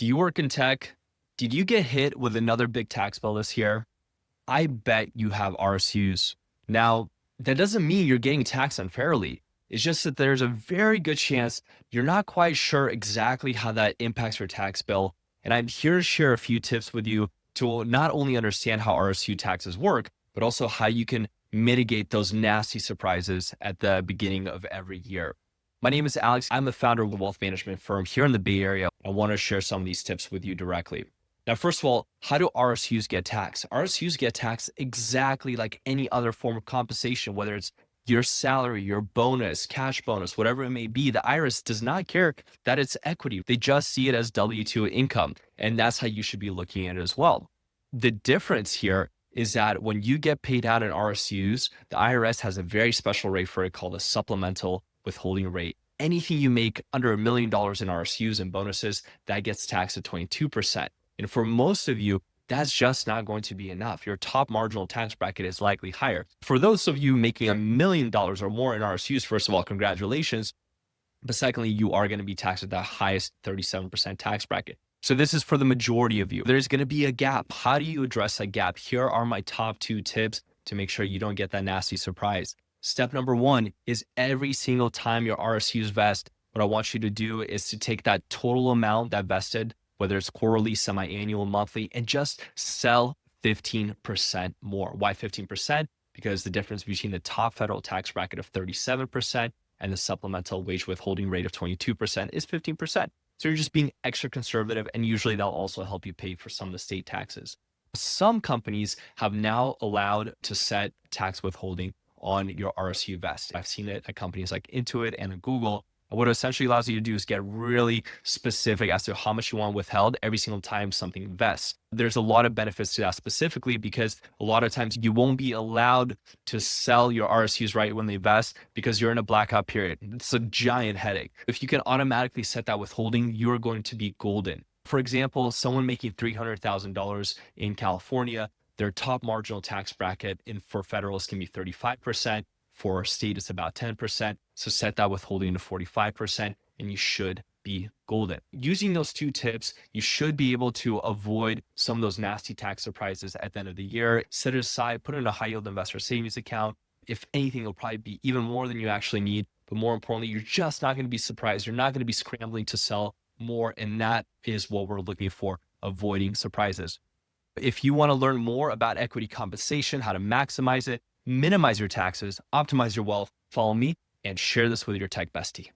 Do you work in tech? Did you get hit with another big tax bill this year? I bet you have RSUs. Now, that doesn't mean you're getting taxed unfairly. It's just that there's a very good chance you're not quite sure exactly how that impacts your tax bill. And I'm here to share a few tips with you to not only understand how RSU taxes work, but also how you can mitigate those nasty surprises at the beginning of every year. My name is Alex. I'm the founder of a wealth management firm here in the Bay Area. I want to share some of these tips with you directly. Now, first of all, how do RSUs get taxed? RSUs get taxed exactly like any other form of compensation, whether it's your salary, your bonus, cash bonus, whatever it may be. The IRS does not care that it's equity. They just see it as W-2 income. And that's how you should be looking at it as well. The difference here is that when you get paid out in RSUs, the IRS has a very special rate for it called a supplemental withholding rate. Anything you make under $1 million in RSUs and bonuses, that gets taxed at 22%. And for most of you, that's just not going to be enough. Your top marginal tax bracket is likely higher. For those of you making $1 million or more in RSUs, first of all, congratulations. But secondly, you are going to be taxed at the highest 37% tax bracket. So this is for the majority of you. There's going to be a gap. How do you address that gap? Here are my top 2 tips to make sure you don't get that nasty surprise. Step number 1 is every single time your RSUs vest, what I want you to do is to take that total amount that vested, whether it's quarterly, semi-annual, monthly, and just sell 15% more. Why 15%? Because the difference between the top federal tax bracket of 37% and the supplemental wage withholding rate of 22% is 15%. So you're just being extra conservative, and usually that'll also help you pay for some of the state taxes. Some companies have now allowed to set tax withholding on your RSU vest. I've seen it at companies like Intuit and at Google. What it essentially allows you to do is get really specific as to how much you want withheld every single time something vests. There's a lot of benefits to that specifically because a lot of times you won't be allowed to sell your RSUs right when they vest because you're in a blackout period. It's a giant headache. If you can automatically set that withholding, you're going to be golden. For example, someone making $300,000 in California, their top marginal tax bracket for federals can be 35%. For state, it's about 10%. So set that withholding to 45% and you should be golden. Using those 2 tips, you should be able to avoid some of those nasty tax surprises at the end of the year. Set it aside, put it in a high yield investor savings account. If anything, it'll probably be even more than you actually need. But more importantly, you're just not going to be surprised. You're not going to be scrambling to sell more. And that is what we're looking for, avoiding surprises. If you want to learn more about equity compensation, how to maximize it, minimize your taxes, optimize your wealth, follow me and share this with your tech bestie.